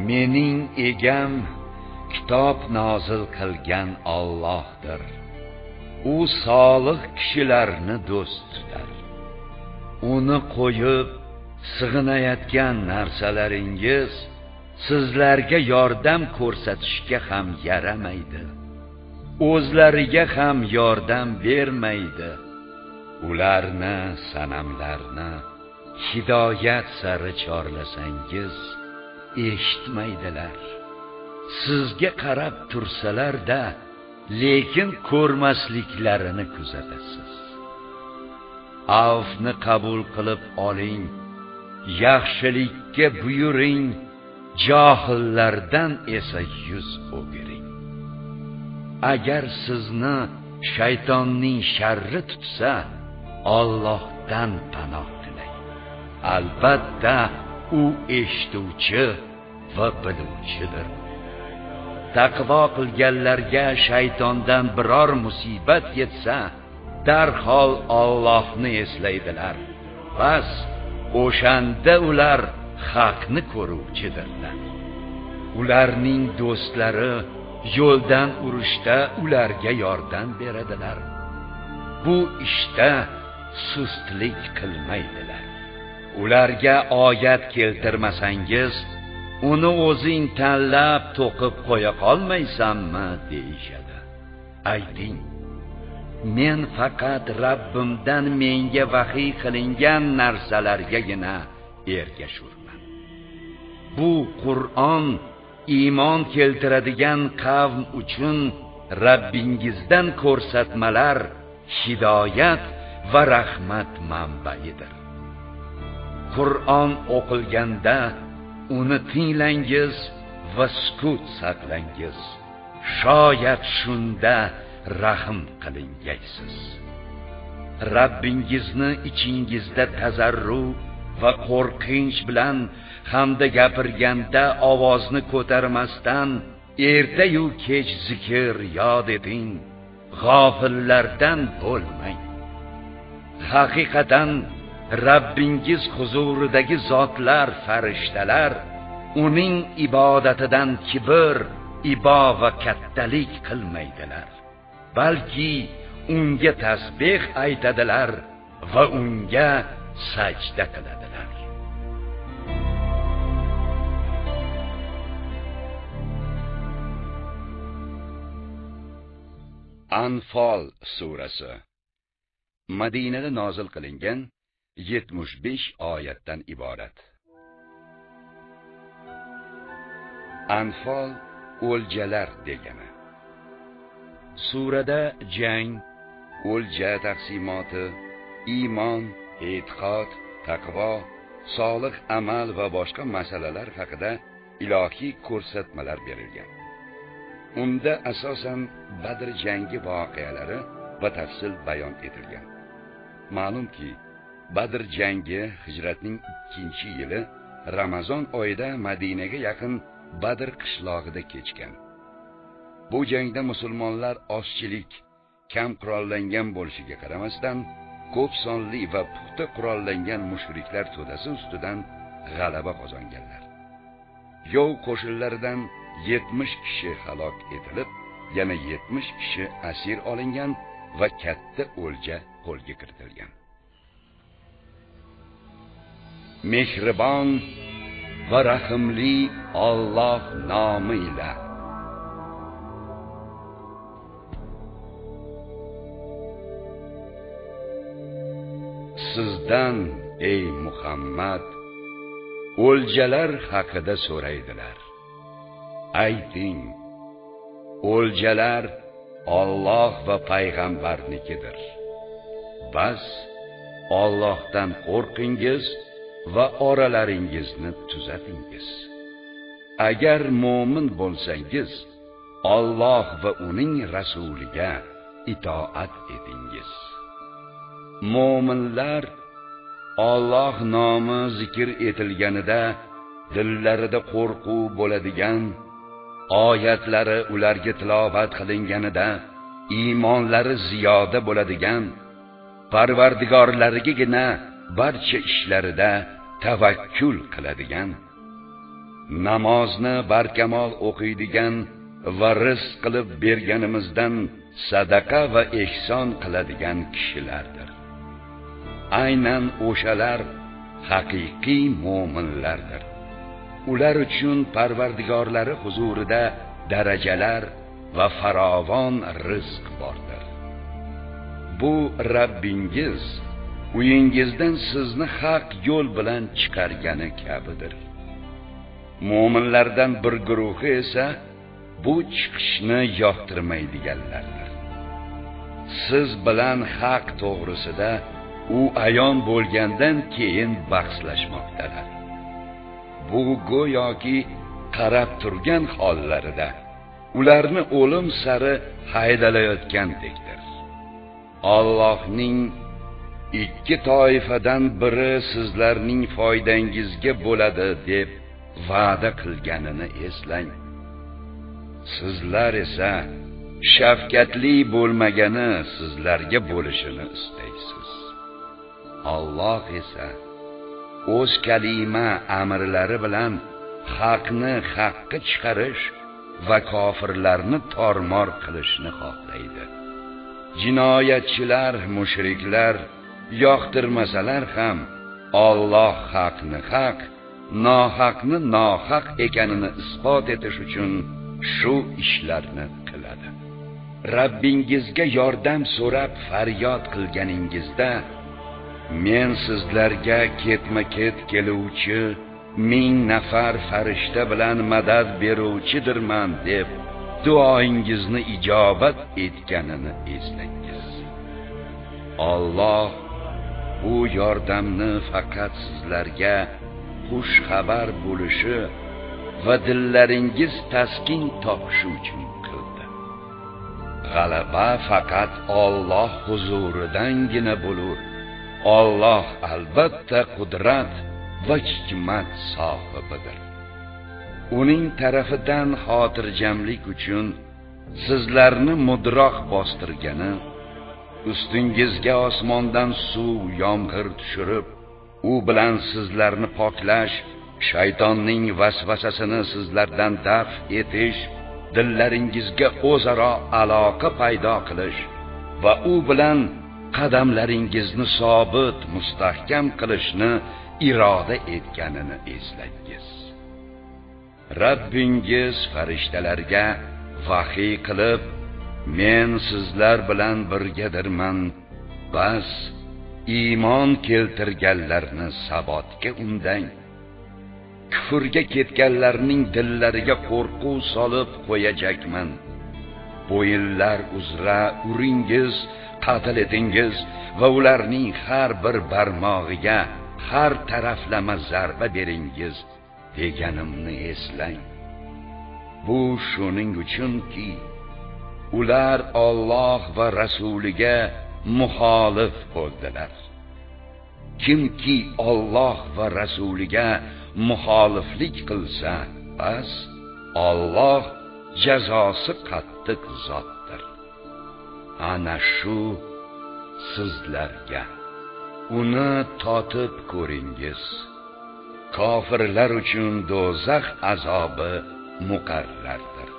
Mening egam kitob nozil qilgan Allohdir. U solih kishilarni do'st tutar. Uni qo'yib sig'inayotgan narsalaringiz sizlarga yordam ko'rsatishga ham yaramaydi, o'zlariga ham yordam bermaydi. Ularni, sanamlarni hidoyat sari chorlasangiz eshitmaydilar. Sizga qarab tursalar-da, lekin ko'rmasliklarini kuzatasiz. Afvni qabul qilib oling, yaxshilikka buyuring, johillardan esa yuz o'giring. Agar sizni shaytonning sharri tutsa, Allohdan panoh tilang. Albatta, u eshituvchi va biluvchidir. Taqvo qilganlarga shaytondan biror musibat yetsa, darhol Allohni eslaydilar. Bas, o'shanda ular haqni ko'ruvchidirlar. Ularning do'stlari yo'ldan urishda ularga yordam beradilar. Bu ishda sustlik qilmaydilar. Ularga oyat keltirmasangiz, uni o'zing tanlab to'qib qo'ya qolmaysanmi deyishadi. Ayting, men faqat Rabbimdan menga vahiy qilingan narsalargagina ergashurman. Bu Qur'on iymon keltiradigan qavm uchun Rabbingizdan ko'rsatmalar, hidoyat va rahmat manbaidir. Qur'on o'qilganda uni tinglangiz va sukut saqlangiz. Shoyat shunda rahm qilingaysiz. Rabbingizni ichingizda tazarru va qo'rqinch bilan hamda gapirganda ovozni ko'tarmasdan erta-yu kech zikr yod eting. G'ofillardan bo'lmang. Haqiqatan Rabbingiz huzuridagi zotlar, farishtalar uning ibodatidan kibr, ibo va kattalik qilmaydilar. Balki unga tasbih aytadilar va unga sajda qiladilar. Anfal surasi Madinada nozil qilingan 75 oyatdan iborat. Anfal o'ljalar degani. Surada jang, o'lja taqsimoti, iymon, e'tiqod, taqvo, solih amal va boshqa masalalar haqida ilohiy ko'rsatmalar berilgan. Unda asosan Badr jangi voqealari va tafsil bayon etilgan. Ma'lumki, Badr jangi hijratning 2-yili Ramazon oyida Madinaga yaqin Badr qishlog'ida kechgan. Bu jangda musulmonlar ozchilik, kam qurollangan bo'lishiga qaramasdan, ko'p sonli va puxta qurollangan mushriklar to'dasi ustidan g'alaba qozonganlar. Yov qo'shinlaridan 70 kishi halok etilib, yana 70 kishi asir olingan va katta o'lja qo'lga kiritilgan. Mehribon va rahimli Alloh nomi ila. Sizdan ey Muhammad o'ljalar haqida so'raydilar. Ayting, o'ljalar Alloh va payg'ambarnikidir. Bas, Allohdan qo'rqingiz va oralaringizni tuzatingiz. Agar mo'min bo'lsangiz, Alloh va uning rasuliga itoat etingiz. Mo'minlar Alloh nomi zikr etilganida dillarida qo'rquv bo'ladigan, oyatlari ularga tilovat qilinganida iymonlari ziyoda bo'ladigan, Parvardigorlarigagina barcha ishlarida tavakkul qiladigan, namozni barkamol o'qiydigan va rizq qilib berganimizdan sadaqa va ihson qiladigan kishilardir. Aynan o'shalar haqiqiy mo'minlardir. ular uchun Parvardigorlari huzurida darajalar va farovon rizq bordir. Bu Rabbingiz uyingizdan sizni haq yo'l bilan chiqargani kabidir. Mo'minlardan bir guruhi esa bu chiqishni yoqtirmaydiganlardir. Siz bilan haq to'g'risida u ayon bo'lgandan keyin bahslashmoqdalar. Bu go'yoki qarab turgan hollarida ularni o'lim sari haydalayotgandekdir. Allohning ikki toifadan biri sizlarning foydangizga bo'ladi deb va'da qilganini eslang. Sizlar esa shafqatli bo'lmagani sizlarga bo'lishini istaysiz. Alloh esa o'z kalima amrlari bilan haqni haqqa chiqarish va kofirlarni tormor qilishni xohlaydi. Jinoyatchilar, mushriklar yoqtirmasalar ham Alloh haqni haq, nohaqni nohaq ekanini isbot etish uchun shu ishlarni qiladi. Rabbingizga yordam so'rab faryod qilganingizda men sizlarga ketma-ket keluvchi 1000 nafar farishta bilan madad beruvchidirman deb duoingizni ijobat etganini eslangiz. Alloh bu yordamni faqat sizlarga xush xabar bo'lishi va dillaringiz taskin topishi uchun qildi. G'alaba faqat Alloh huzuridangina bo'lur. Alloh albatta qudrat va hikmat sohibidir. Uning tarafidan xotirjamlik uchun sizlarni mudroq bostirgani, ustingizga osmondan suv, yomg'ir tushirib, u bilan sizlarni poklash, shaytonning vasvasasini sizlardan daf etish, dillaringizga o'zaro aloqa paydo qilish va u bilan qadamlaringizni sobit, mustahkam qilishni iroda etganini eslangiz. Rabbingiz farishtalarga vahiy qilib, men sizlar bilan birgadirman, bas iymon keltirganlarni sabotga undang. Kufrga ketganlarning dillariga qo'rquv solib qo'yajakman. Bo'yinlar uzra uringiz, qatl etingiz va ularning har bir barmog'iga har taraflama zarba beringiz deganimni eslang. Bu shuning uchunki ular Alloh va rasuliga muxolif bo'ldilar. Kimki Alloh va rasuliga muxoliflik qilsa, bas Alloh jazosi qattiq zotdir. Ana shu sizlarga uni totib ko'ringiz. Kofirlar uchun do'zax azobi muqarrardir.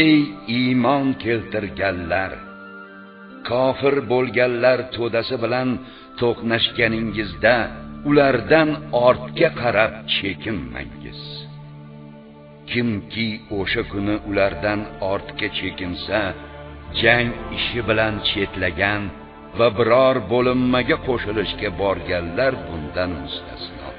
Ey iymon keltirganlar, kofir bo'lganlar to'dasi bilan to'qnashganingizda ulardan ortga qarab chekinmangiz. Kimki o'sha kuni ulardan ortga chekinsa, jang ishi bilan chetlagan va biror bo'linmaga qo'shilishga borganlar bundan mustasno.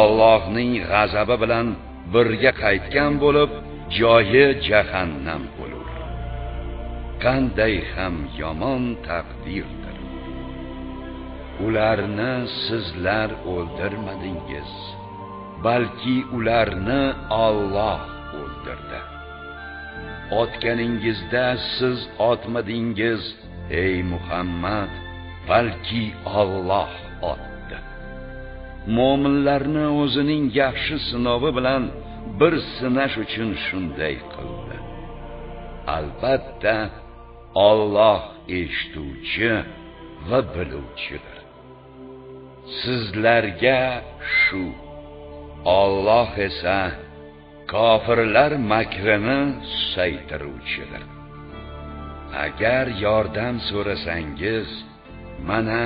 Allohning g'azabi bilan birga qaytgan bo'lib, joyi jahannam bo'lur. Qanday ham yomon taqdirdir. Ularni sizlar o'ldirmadingiz, balki ularni Alloh o'ldirdi. Otganingizda siz otmadingiz, ey Muhammad, balki Alloh otdi. Mo'minlarni o'zining yaxshi sinovi bilan bir sinash uchun shunday qildi. Albatta, Alloh eshituvchi va biluvchidir. Sizlarga shu, Alloh esa kofirlar makrini susaytiruvchidir. Agar yordam so'rasangiz, mana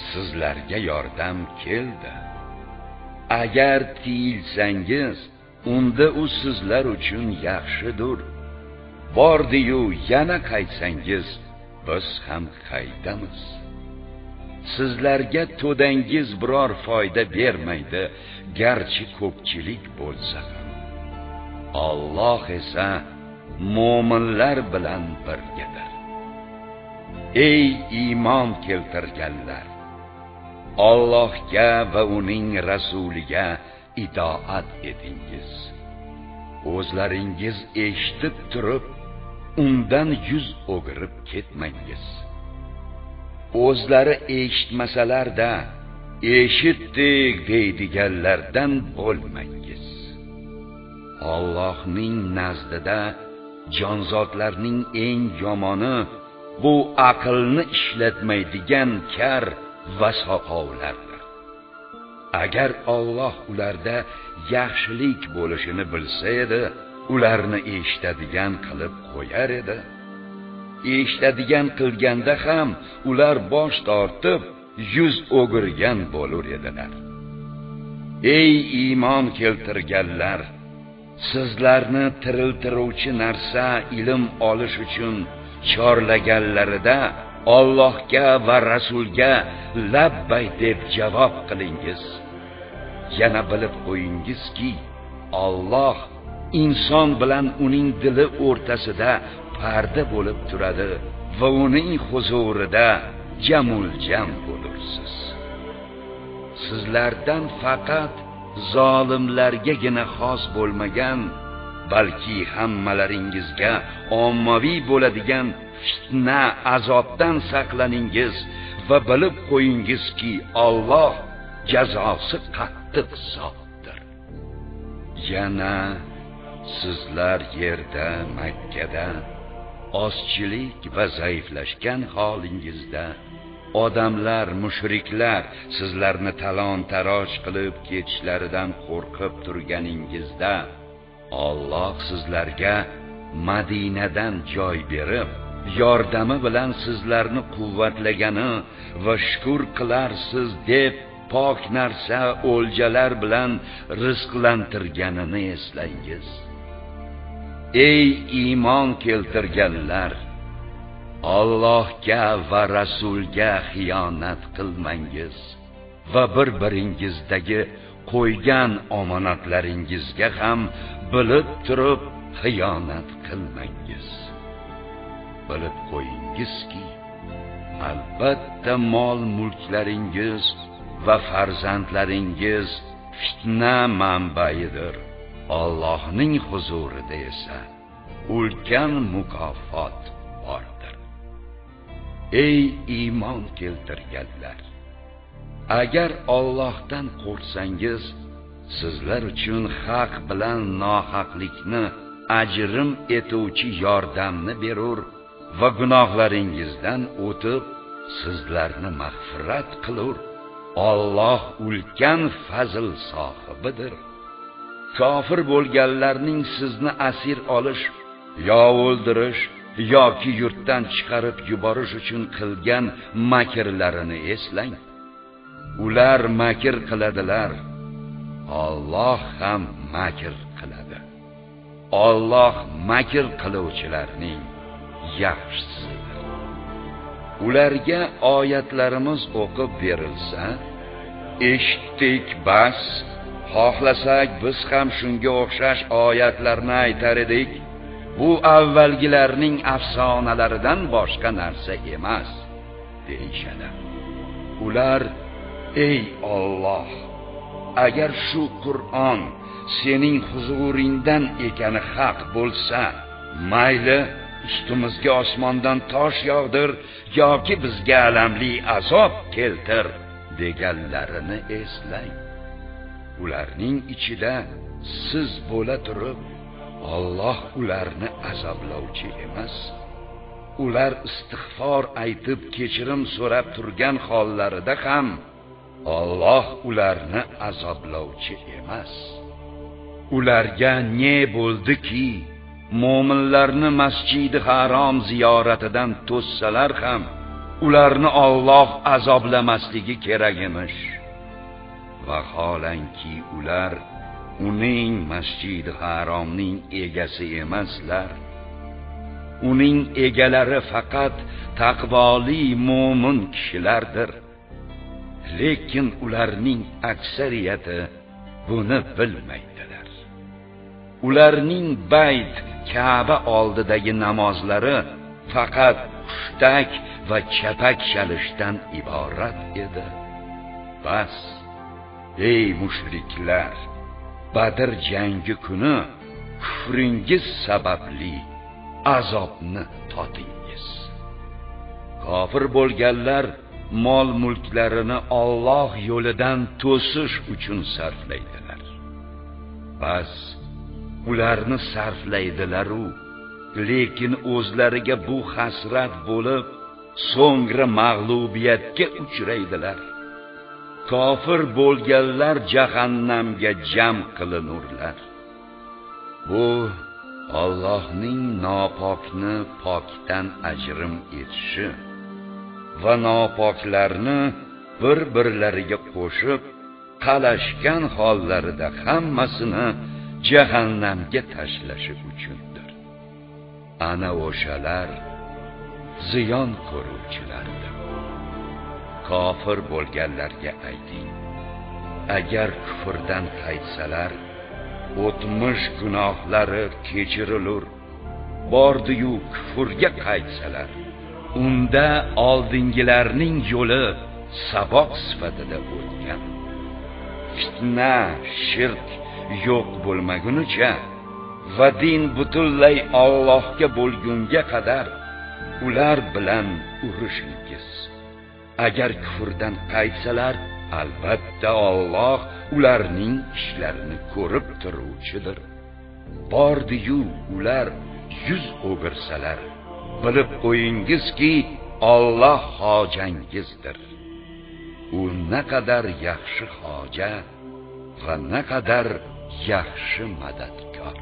sizlarga yordam keldi. agar tiyilsangiz unda u sizlar uchun yaxshidir. Bordi-yu yana qaytsangiz biz ham qaydamiz. Sizlarga to'dangiz biror foyda bermaydi, garchi ko'pchilik bo'lsa ham. Alloh esa mo'minlar bilan birgadir. Ey iymon keltirganlar, Allohga va uning rasuliga itoat etingiz. O'zlaringiz eshitib turib, undan yuz o'girib ketmangiz. O'zlari eshitmasalarda eshitdik deydiganlardan bo'lmangiz. Allohning nazdida jonzotlarning eng yomoni bu aqlni ishlatmaydigan kar va soqovlardir. Agar Alloh ularda yaxshilik bo'lishini bilsa edi, ularni eshitadigan qilib qo'yar edi. Eshitadigan qilganda ham ular bosh tortib, yuz o'girgan bo'lar edilar. Ey iymon keltirganlar, sizlarni tiriltiruvchi narsa ilm olish uchun chorlaganlarida Allohga va rasulga labbay deb javob qilingiz. Yana bilib qo'yingizki, Alloh inson bilan uning dili o'rtasida parda bo'lib turadi va uning huzurida jamul-jam bo'lursiz. Sizlardan faqat zolimlargagina xos bo'lmagan, balki hammalaringizga ommaviy bo'ladigan fitna azobdan saqlaningiz va bilib qo'yingizki, Alloh jazosi qattiq zotdir. Yana sizlar yerda Makkada ozchilik va zaiflashgan holingizda odamlar, mushriklar sizlarni talon-taroj qilib ketishlaridan qo'rqib turganingizda Alloh sizlarga Madinadan joy berib, yordami bilan sizlarni quvvatlagani va shukr qilarsiz deb pok narsa o'ljalar bilan rizqlantirganini eslangiz. Ey iymon keltirganlar, Allohga va rasulga xiyonat qilmangiz va bir-biringizdagi qo'ygan omonatlaringizga ham bilib turib xiyonat qilmangiz. Bilib qo'yingizki, albatta mol-mulklaringiz va farzandlaringiz fitna manbaidir. Allohning huzurida esa ulkan mukofot bordir. Ey iymon keltirganlar, agar Allohdan qo'rqsangiz, sizlar uchun haq bilan nohaqlikni ajrim etuvchi yordamni berur va gunohlaringizdan o'tib sizlarni mag'firat qilur. Alloh ulkan fazl sohibidir. Kofir bo'lganlarning sizni asir olish, yo o'ldirish yoki yurtdan chiqarib yuborish uchun qilgan makrlarini eslang. Ular makr qiladilar, Alloh ham makr qiladi. Alloh makr qiluvchilarning yaxshisidir. Ularga oyatlarimiz o'qib berilsa, eshitdik bas, xohlasak biz ham shunga o'xshash oyatlarni aytar edik. Bu avvalgilarning afsonalaridan boshqa narsa emas, deyishadi. Ular, ey Alloh, agar shu Qur'on sening huzuringdan ekani haq bo'lsa, mayli ustimizga osmondan tosh yog'dir yoki bizga alamli azob keltir deganlarini eslang. Ularning ichida siz bo'la turib, Alloh ularni azoblovchi emas. Ular istig'for aytib kechirim so'rab turgan hollarida ham Alloh ularni azoblovchi emas. Ularga ne bo'ldiki, mo'minlarni Masjidi Harom ziyoratidan to'ssalar ham ularni Alloh azoblamasligi kerak emish. vaholanki ular uning masjidi haromning egasi emaslar. Uning egalari faqat taqvoli mo'min kishilardir. Lekin ularning aksariyati buni bilmaydilar. Ularning bayt Ka'ba oldidagi namozlari faqat hushtak va chapak chalishdan iborat edi. Bas, ey mushriklar, Badr jangi kuni kufringiz sababli azobni totingiz. Kofir bo'lganlar mol mulklarini Alloh yo'lidan to'sish uchun sarflaydilar. Bas, ularni sarflaydilar-u, lekin o'zlariga bu hasrat bo'lib, so'ngra mag'lubiyatga uchraydilar. Kofir bo'lganlar jahannamga jam qilinurlar. Bu Allohning nopokni pokdan ajrim etishi va nopoklarni bir-birlariga qo'shib qalashgan hollarida hammasini jahannamga tashlashi uchundir. Ana o'shalar ziyon ko'ruvchilardir. Kofir bo'lganlarga ayting: agar kufrdan qaytsalar, o'tmish gunohlari kechirilur. Bordi-yu kufrga qaytsalar, unda oldingilarning yo'li saboq sifatida o'tgan. Fitna, shirk yo'q bo'lmagunicha va din butunlay Allohga bo'lgunga qadar ular bilan urushingiz. Agar kufrdan qaytsalar, albatta Alloh ularning ishlarini ko'rib turuvchidir. Bordi-yu ular yuz o'girsalar, bilib qo'yingizki, Alloh hojangizdir. U naqadar yaxshi hoja va naqadar yaxshi madadkor.